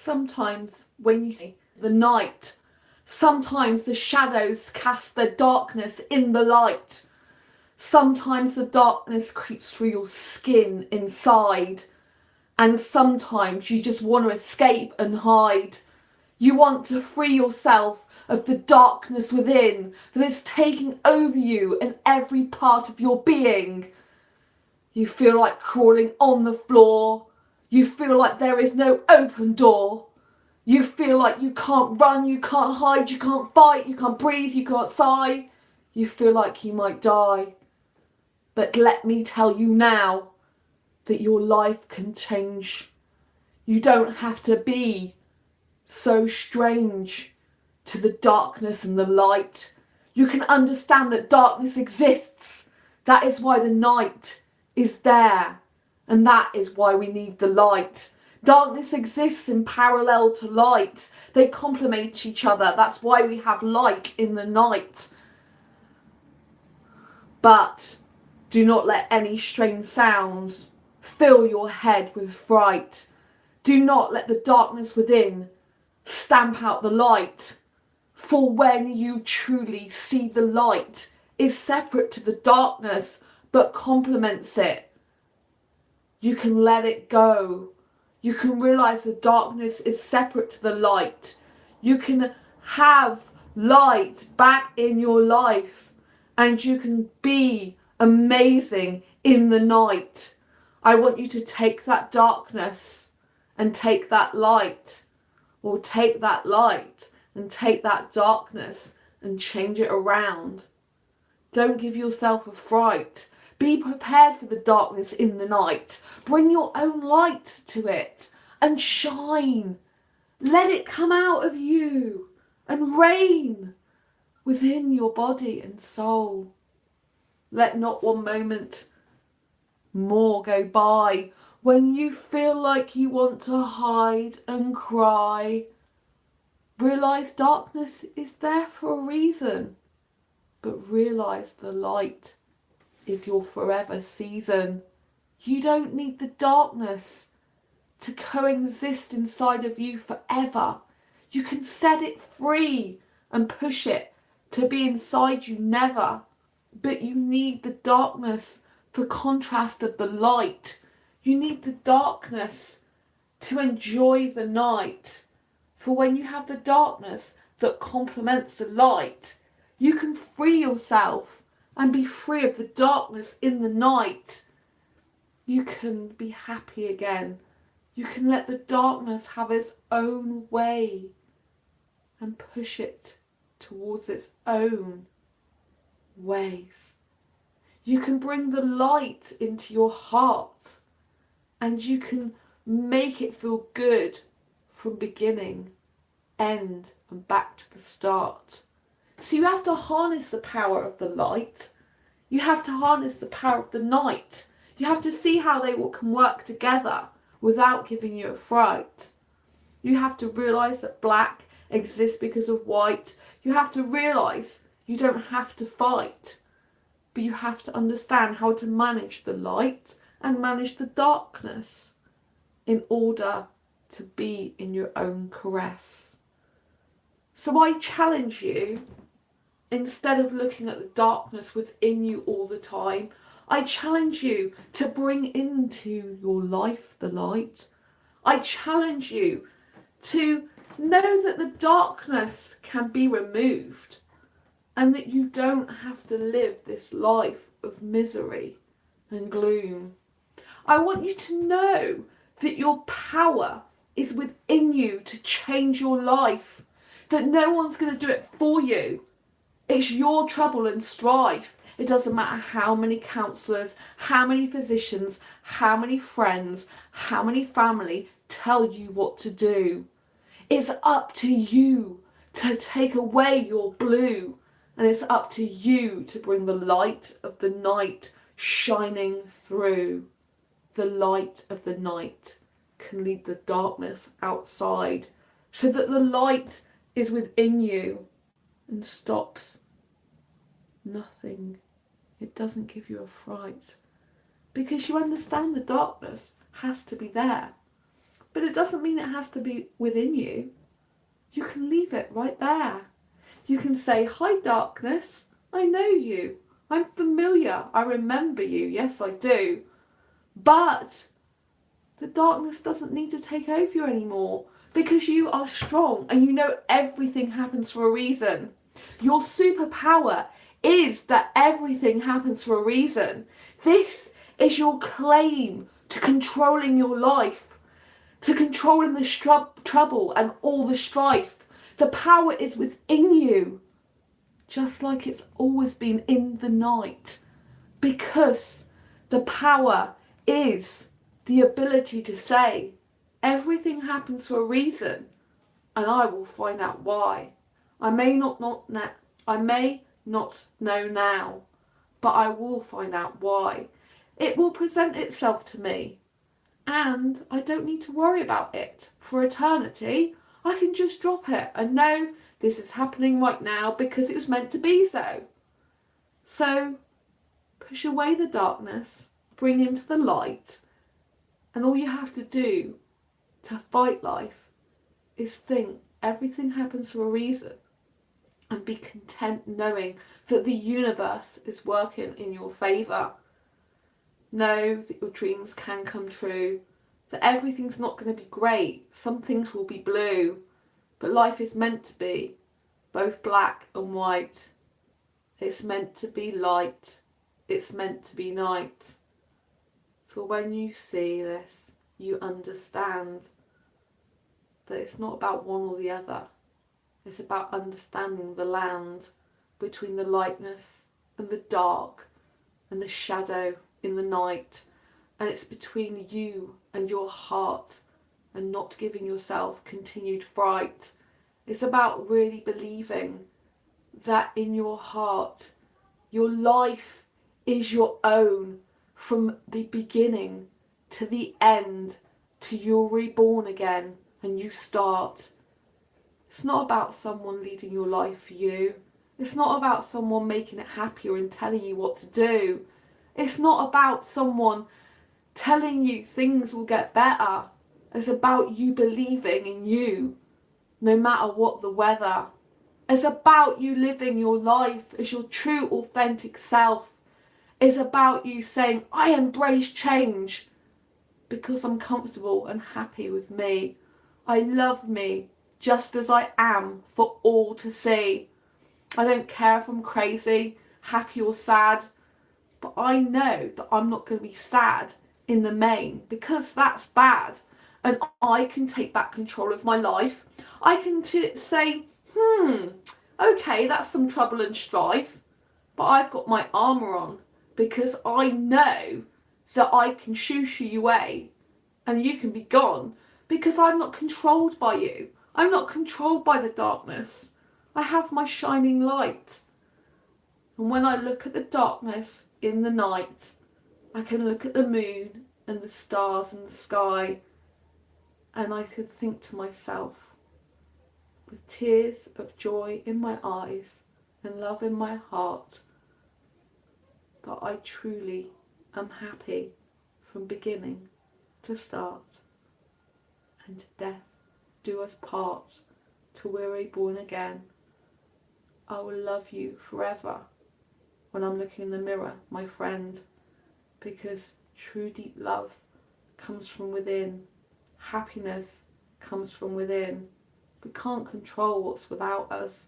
Sometimes when you see the night, sometimes the shadows cast their darkness in the light. Sometimes the darkness creeps through your skin inside. And sometimes you just want to escape and hide. You want to free yourself of the darkness within that is taking over you and every part of your being. You feel like crawling on the floor. You feel like there is no open door. You feel like you can't run, you can't hide, you can't fight, you can't breathe, you can't sigh. You feel like you might die. But let me tell you now that your life can change. You don't have to be so strange to the darkness and the light. You can understand that darkness exists. That is why the night is there. And that is why we need the light. Darkness exists in parallel to light. They complement each other. That's why we have light in the night. But do not let any strange sounds fill your head with fright. Do not let the darkness within stamp out the light. For when you truly see the light is separate to the darkness but complements it, you can let it go. You can realize the darkness is separate to the light. You can have light back in your life and you can be amazing in the night. I want you to take that darkness and take that light, or take that light and take that darkness and change it around. Don't give yourself a fright. Be prepared for the darkness in the night. Bring your own light to it and shine. Let it come out of you and reign within your body and soul. Let not one moment more go by when you feel like you want to hide and cry. Realize darkness is there for a reason, but realize the light is your forever season. You don't need the darkness to coexist inside of you forever. You can set it free and push it to be inside you never. But you need the darkness for contrast of the light. You need the darkness to enjoy the night. For when you have the darkness that complements the light, you can free yourself and be free of the darkness in the night. You can be happy again. You can let the darkness have its own way and push it towards its own ways. You can bring the light into your heart and you can make it feel good from beginning, end and back to the start. So you have to harness the power of the light. You have to harness the power of the night. You have to see how they can work together without giving you a fright. You have to realise that black exists because of white. You have to realise you don't have to fight, but you have to understand how to manage the light and manage the darkness in order to be in your own caress. So I challenge you, instead of looking at the darkness within you all the time, I challenge you to bring into your life the light. I challenge you to know that the darkness can be removed and that you don't have to live this life of misery and gloom. I want you to know that your power is within you to change your life, that no one's going to do it for you. It's your trouble and strife. It doesn't matter how many counsellors, how many physicians, how many friends, how many family tell you what to do. It's up to you to take away your blue, and it's up to you to bring the light of the night shining through. The light of the night can lead the darkness outside so that the light is within you and stops nothing. It doesn't give you a fright because you understand the darkness has to be there. But it doesn't mean it has to be within you. You can leave it right there. You can say, hi darkness, I know you. I'm familiar. I remember you. Yes, I do. But the darkness doesn't need to take over you anymore because you are strong and you know everything happens for a reason. Your superpower is that everything happens for a reason. This is your claim to controlling your life, to controlling the trouble and all the strife. The power is within you, just like it's always been in the night, because the power is the ability to say, everything happens for a reason, and I will find out why. I may not know now, but I will find out why. It will present itself to me, and I don't need to worry about it for eternity. I can just drop it and know this is happening right now because it was meant to be so. So push away the darkness, bring into the light, and all you have to do to fight life is think everything happens for a reason and be content knowing that the universe is working in your favour. Know that your dreams can come true, that everything's not going to be great, some things will be blue, but life is meant to be both black and white. It's meant to be light, it's meant to be night. For when you see this, you understand that it's not about one or the other. It's about understanding the land between the lightness and the dark and the shadow in the night. And it's between you and your heart and not giving yourself continued fright. It's about really believing that in your heart, your life is your own from the beginning to the end, to you're reborn again and you start. It's not about someone leading your life for you. It's not about someone making it happier and telling you what to do. It's not about someone telling you things will get better. It's about you believing in you, no matter what the weather. It's about you living your life as your true, authentic self. It's about you saying, I embrace change because I'm comfortable and happy with me. I love me just as I am for all to see. I don't care if I'm crazy, happy or sad, but I know that I'm not going to be sad in the main because that's bad. And I can take back control of my life. I can say, okay, that's some trouble and strife, but I've got my armour on because I know that I can shoo you away and you can be gone because I'm not controlled by you. I'm not controlled by the darkness. I have my shining light. And when I look at the darkness in the night, I can look at the moon and the stars in the sky, and I could think to myself, with tears of joy in my eyes and love in my heart, that I truly am happy from beginning to start. And to death do us part, till we're reborn again. I will love you forever when I'm looking in the mirror, my friend, because true deep love comes from within. Happiness comes from within. We can't control what's without us,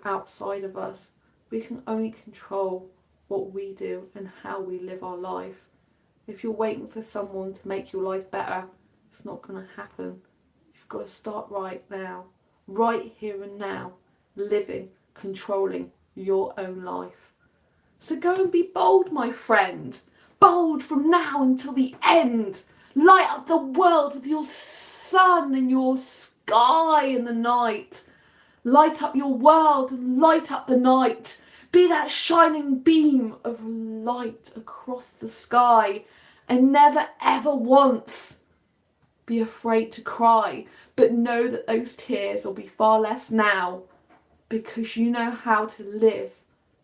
outside of us. We can only control what we do and how we live our life. If you're waiting for someone to make your life better, it's not going to happen. You've got to start right now, right here and now, living, controlling your own life. So go and be bold, my friend. Bold from now until the end. Light up the world with your sun and your sky in the night. Light up your world and light up the night. Be that shining beam of light across the sky, and never ever once be afraid to cry, but know that those tears will be far less now because you know how to live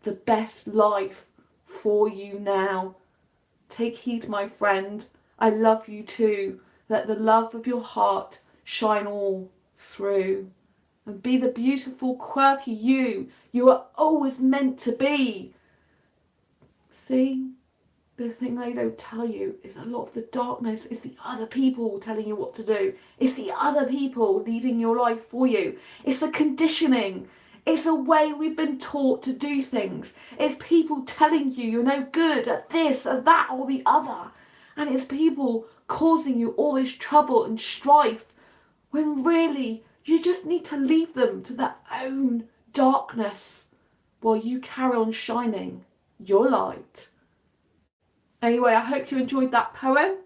the best life for you now. Take heed, my friend. I love you too, Let the love of your heart shine all through. And be the beautiful, quirky you are always meant to be. See? The thing they don't tell you is a lot of the darkness is the other people telling you what to do. It's the other people leading your life for you. It's the conditioning. It's a way we've been taught to do things. It's people telling you you're no good at this, at that, or the other. And it's people causing you all this trouble and strife when really you just need to leave them to their own darkness while you carry on shining your light. Anyway, I hope you enjoyed that poem.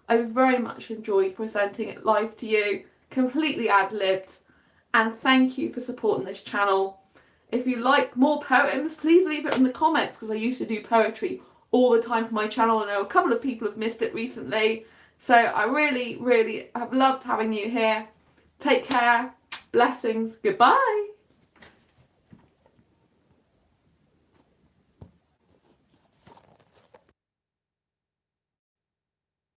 I very much enjoyed presenting it live to you, completely ad-libbed. And thank you for supporting this channel. If you like more poems, please leave it in the comments, because I used to do poetry all the time for my channel. I know a couple of people have missed it recently. So I really, really have loved having you here. Take care. Blessings. Goodbye.